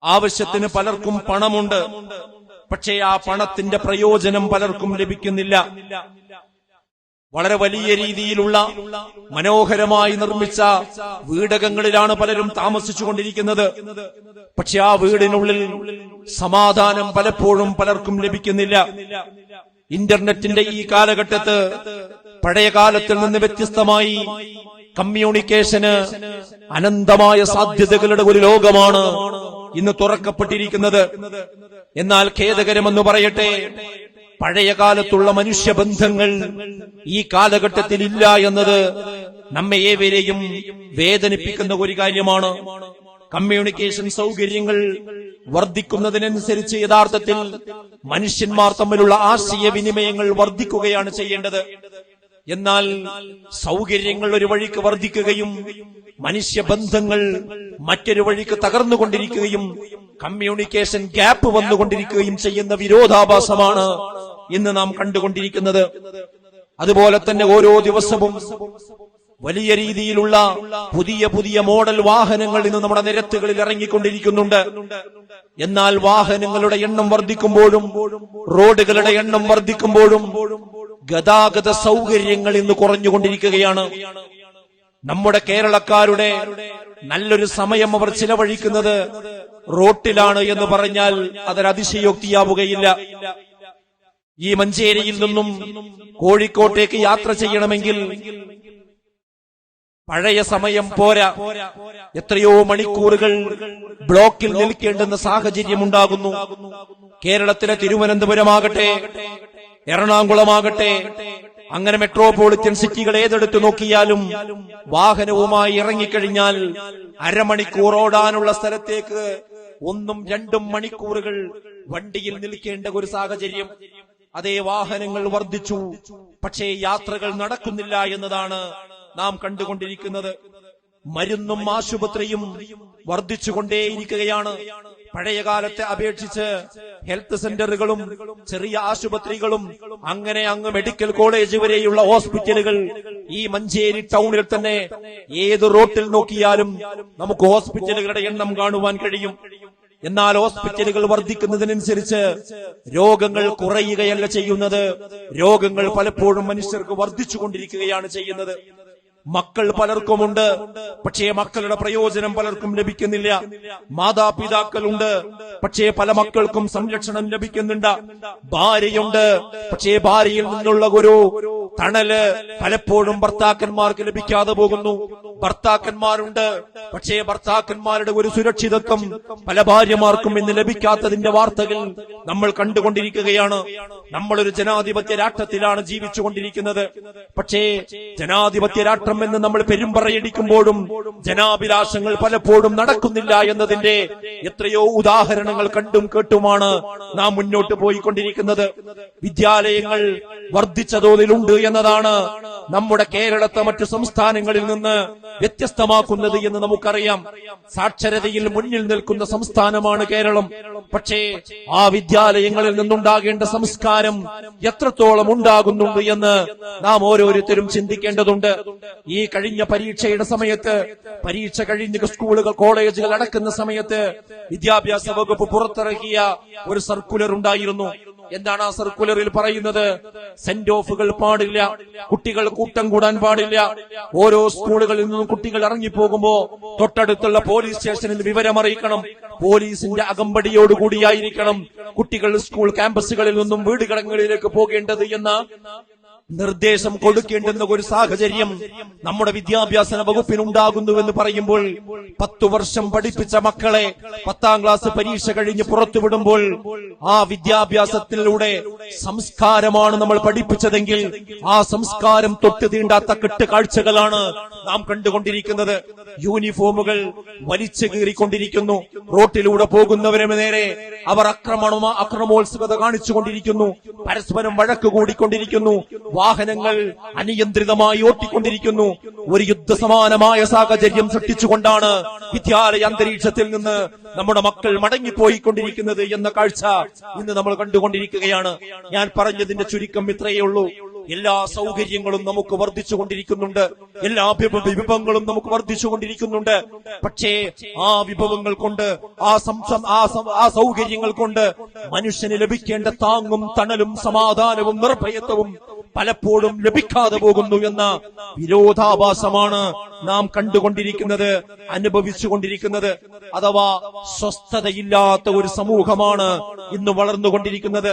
ആവശ്യത്തിന് പലർക്കും പണമുണ്ട്, പക്ഷേ ആ പണത്തിന്റെ പ്രയോജനം പലർക്കും ലഭിക്കുന്നില്ല. വളരെ വലിയ രീതിയിലുള്ള മനോഹരമായി നിർമ്മിച്ച വീടകങ്ങളിലാണ് പലരും താമസിച്ചുകൊണ്ടിരിക്കുന്നത്. പക്ഷെ ആ വീടിനുള്ളിൽ സമാധാനം പലപ്പോഴും പലർക്കും ലഭിക്കുന്നില്ല. ഇന്റർനെറ്റിന്റെ ഈ കാലഘട്ടത്ത് പഴയ കാലത്തിൽ നിന്ന് വ്യത്യസ്തമായി കമ്മ്യൂണിക്കേഷന് അനന്തമായ സാധ്യതകളുടെ ഒരു ലോകമാണ് ഇന്ന് തുറക്കപ്പെട്ടിരിക്കുന്നത്. എന്നാൽ ഖേദകരമെന്ന് പറയട്ടെ, പഴയ കാലത്തുള്ള മനുഷ്യബന്ധങ്ങൾ ഈ കാലഘട്ടത്തിൽ ഇല്ല എന്നത് നമ്മെ ഏവരെയും വേദനിപ്പിക്കുന്ന ഒരു കാര്യമാണ്. കമ്മ്യൂണിക്കേഷൻ സൗകര്യങ്ങൾ വർദ്ധിക്കുന്നതിനനുസരിച്ച് യഥാർത്ഥത്തിൽ മനുഷ്യന്മാർ തമ്മിലുള്ള ആശയവിനിമയങ്ങൾ വർദ്ധിക്കുകയാണ് ചെയ്യേണ്ടത്. എന്നാൽ സൗകര്യങ്ങൾ ഒരു വഴിക്ക് വർദ്ധിക്കുകയും മനുഷ്യബന്ധങ്ങൾ മറ്റൊരു വഴിക്ക് തകർന്നുകൊണ്ടിരിക്കുകയും കമ്മ്യൂണിക്കേഷൻ ഗ്യാപ്പ് വന്നുകൊണ്ടിരിക്കുകയും ചെയ്യുന്ന വിരോധാഭാസമാണ് ഇന്ന് നാം കണ്ടുകൊണ്ടിരിക്കുന്നത്. അതുപോലെ തന്നെ ഓരോ ദിവസവും വലിയ രീതിയിലുള്ള പുതിയ പുതിയ മോഡൽ വാഹനങ്ങൾ ഇന്ന് നമ്മുടെ നിരത്തുകളിൽ ഇറങ്ങിക്കൊണ്ടിരിക്കുന്നുണ്ട്. എന്നാൽ വാഹനങ്ങളുടെ എണ്ണം വർദ്ധിക്കുമ്പോഴും റോഡുകളുടെ എണ്ണം വർദ്ധിക്കുമ്പോഴും ഗതാഗത സൗകര്യങ്ങൾ ഇന്ന് കുറഞ്ഞുകൊണ്ടിരിക്കുകയാണ്. നമ്മുടെ കേരളക്കാരുടെ നല്ലൊരു സമയം അവർ ചിലവഴിക്കുന്നത് റോട്ടിലാണ് എന്ന് പറഞ്ഞാൽ അതൊരതിശയോക്തിയാവുകയില്ല. ഈ മഞ്ചേരിയിൽ നിന്നും കോഴിക്കോട്ടേക്ക് യാത്ര ചെയ്യണമെങ്കിൽ പഴയ സമയം പോരാ, എത്രയോ മണിക്കൂറുകൾ ബ്ലോക്കിൽ നിൽക്കേണ്ടുന്ന സാഹചര്യമുണ്ടാകുന്നു. കേരളത്തിലെ തിരുവനന്തപുരമാകട്ടെ, എറണാകുളമാകട്ടെ, അങ്ങനെ മെട്രോപൊളിറ്റൻ സിറ്റികൾ ഏതെടുത്തു നോക്കിയാലും വാഹനവുമായി ഇറങ്ങിക്കഴിഞ്ഞാൽ അരമണിക്കൂർ ഓടാനുള്ള സ്ഥലത്തേക്ക് 1-2 മണിക്കൂറുകൾ വണ്ടിയിൽ നിൽക്കേണ്ട ഒരു സാഹചര്യം. അതേ വാഹനങ്ങൾ വർദ്ധിച്ചു, പക്ഷേ യാത്രകൾ നടക്കുന്നില്ല എന്നതാണ് നാം കണ്ടുകൊണ്ടിരിക്കുന്നത്. മരുന്നും ആശുപത്രിയും വർദ്ധിച്ചുകൊണ്ടേയിരിക്കുകയാണ്. പഴയ കാലത്തെ അപേക്ഷിച്ച് ഹെൽത്ത് സെന്ററുകളും ചെറിയ ആശുപത്രികളും അങ്ങനെ അങ്ങ് മെഡിക്കൽ കോളേജ് വരെയുള്ള ഹോസ്പിറ്റലുകൾ ഈ മഞ്ചേരി ടൗണിൽ തന്നെ ഏത് റോട്ടിൽ നോക്കിയാലും നമുക്ക് ഹോസ്പിറ്റലുകളുടെ എണ്ണം കാണുവാൻ കഴിയും. എന്നാൽ ഹോസ്പിറ്റലുകൾ വർദ്ധിക്കുന്നതിനനുസരിച്ച് രോഗങ്ങൾ കുറയുകയല്ല ചെയ്യുന്നത്, രോഗങ്ങൾ പലപ്പോഴും മനുഷ്യർക്ക് വർദ്ധിച്ചുകൊണ്ടിരിക്കുകയാണ് ചെയ്യുന്നത്. മക്കൾ പലർക്കുമുണ്ട്, പക്ഷേ മക്കളുടെ പ്രയോജനം പലർക്കും ലഭിക്കുന്നില്ല. മാതാപിതാക്കളുണ്ട്, പക്ഷേ പല മക്കൾക്കും സംരക്ഷണം ലഭിക്കുന്നുണ്ട്. ഭാര്യയുണ്ട്, പക്ഷേ ഭാര്യയിൽ നിന്നുള്ള ഒരു തണല് പലപ്പോഴും ഭർത്താക്കന്മാർക്ക് ലഭിക്കാതെ പോകുന്നു. ഭർത്താക്കന്മാരുണ്ട്, പക്ഷേ ഭർത്താക്കന്മാരുടെ ഒരു സുരക്ഷിതത്വം പല ഭാര്യമാർക്കും ഇന്ന് ലഭിക്കാത്തതിന്റെ വാർത്തകൾ നമ്മൾ കണ്ടുകൊണ്ടിരിക്കുകയാണ്. നമ്മളൊരു ജനാധിപത്യ രാഷ്ട്രത്തിലാണ് ജീവിച്ചുകൊണ്ടിരിക്കുന്നത്. പക്ഷേ ജനാധിപത്യ രാഷ്ട്രം എന്ന് നമ്മൾ പെരുമ്പറയടിക്കുമ്പോഴും ജനാഭിലാഷങ്ങൾ പലപ്പോഴും നടക്കുന്നില്ല എന്നതിന്റെ എത്രയോ ഉദാഹരണങ്ങൾ കണ്ടും കേട്ടുമാണ് നാം മുന്നോട്ട് പോയിക്കൊണ്ടിരിക്കുന്നത്. വിദ്യാലയങ്ങൾ വർദ്ധിച്ച തോതിലുണ്ട് എന്നതാണ് നമ്മുടെ കേരളത്തെ മറ്റു സംസ്ഥാനങ്ങളിൽ നിന്ന് വ്യത്യസ്തമാക്കുന്നത് എന്ന് നമുക്കറിയാം. സാക്ഷരതയിൽ മുന്നിൽ നിൽക്കുന്ന സംസ്ഥാനമാണ് കേരളം. പക്ഷേ ആ വിദ്യാലയങ്ങളിൽ നിന്നുണ്ടാകേണ്ട സംസ്കാരം എത്രത്തോളം ഉണ്ടാകുന്നുണ്ട് എന്ന് നാം ഓരോരുത്തരും ചിന്തിക്കേണ്ടതുണ്ട്. ഈ കഴിഞ്ഞ പരീക്ഷയുടെ സമയത്ത്, പരീക്ഷ കഴിഞ്ഞ് സ്കൂളുകൾ കോളേജുകൾ അടക്കുന്ന സമയത്ത് വിദ്യാഭ്യാസ വകുപ്പ് പുറത്തിറക്കിയ ഒരു സർക്കുലർ ഉണ്ടായിരുന്നു. എന്താണ് ആ സർക്കുലറിൽ പറയുന്നത്? സെന്റ് ഓഫുകൾ പാടില്ല, കുട്ടികൾ കൂട്ടം കൂടാൻ പാടില്ല. ഓരോ സ്കൂളുകളിൽ നിന്നും കുട്ടികൾ ഇറങ്ങിപ്പോകുമ്പോ തൊട്ടടുത്തുള്ള പോലീസ് സ്റ്റേഷനിൽ വിവരമറിയിക്കണം. പോലീസിന്റെ അകമ്പടിയോടുകൂടിയായിരിക്കണം കുട്ടികൾ സ്കൂൾ ക്യാമ്പസുകളിൽ നിന്നും വീടുകളിലേക്ക് പോകേണ്ടത് എന്ന നിർദ്ദേശം കൊടുക്കേണ്ടുന്ന ഒരു സാഹചര്യം നമ്മുടെ വിദ്യാഭ്യാസ വകുപ്പിനുണ്ടാകുന്നുവെന്ന് പറയുമ്പോൾ 10 വർഷം പഠിപ്പിച്ച മക്കളെ 10ാം ക്ലാസ് പരീക്ഷ കഴിഞ്ഞ് പുറത്തുവിടുമ്പോൾ ആ വിദ്യാഭ്യാസത്തിലൂടെ സംസ്കാരമാണ് നമ്മൾ പഠിപ്പിച്ചതെങ്കിൽ ആ സംസ്കാരം തൊട്ട് തീണ്ടാത്ത കെട്ടുകാഴ്ചകളാണ് നാം കണ്ടുകൊണ്ടിരിക്കുന്നത്. യൂണിഫോമുകൾ വലിച്ചു കീറിക്കൊണ്ടിരിക്കുന്നു. റോട്ടിലൂടെ പോകുന്നവരെ നേരെ അവർ അക്രമോത്സുകത കാണിച്ചുകൊണ്ടിരിക്കുന്നു. പരസ്പരം വഴക്ക് കൂടിക്കൊണ്ടിരിക്കുന്നു. വാഹനങ്ങൾ അനിയന്ത്രിതമായി ഓട്ടിക്കൊണ്ടിരിക്കുന്നു. ഒരു യുദ്ധസമാനമായ സാഹചര്യം സൃഷ്ടിച്ചുകൊണ്ടാണ് വിദ്യാലയ അന്തരീക്ഷത്തിൽ നിന്ന് നമ്മുടെ മക്കൾ മടങ്ങിപ്പോയിക്കൊണ്ടിരിക്കുന്നത് എന്ന കാഴ്ച ഇന്ന് നമ്മൾ കണ്ടുകൊണ്ടിരിക്കുകയാണ്. ഞാൻ പറഞ്ഞതിന്റെ ചുരുക്കം ഇത്രയേ ഉള്ളൂ. എല്ലാ സൗകര്യങ്ങളും നമുക്ക് വർദ്ധിച്ചുകൊണ്ടിരിക്കുന്നുണ്ട്, എല്ലാ വിഭവങ്ങളും നമുക്ക് വർദ്ധിച്ചുകൊണ്ടിരിക്കുന്നുണ്ട്. പക്ഷേ ആ വിഭവങ്ങൾ കൊണ്ട്, ആ സൗകര്യങ്ങൾ കൊണ്ട് മനുഷ്യന് ലഭിക്കേണ്ട താങ്ങും തണലും സമാധാനവും നിർഭയത്വവും പലപ്പോഴും ലഭിക്കാതെ പോകുന്നു എന്ന വിരോധാഭാസമാണ് നാം കണ്ടുകൊണ്ടിരിക്കുന്നത്, അനുഭവിച്ചുകൊണ്ടിരിക്കുന്നത്. അഥവാ സ്വസ്ഥതയില്ലാത്ത ഒരു സമൂഹമാണ് ഇന്ന് വളർന്നുകൊണ്ടിരിക്കുന്നത്.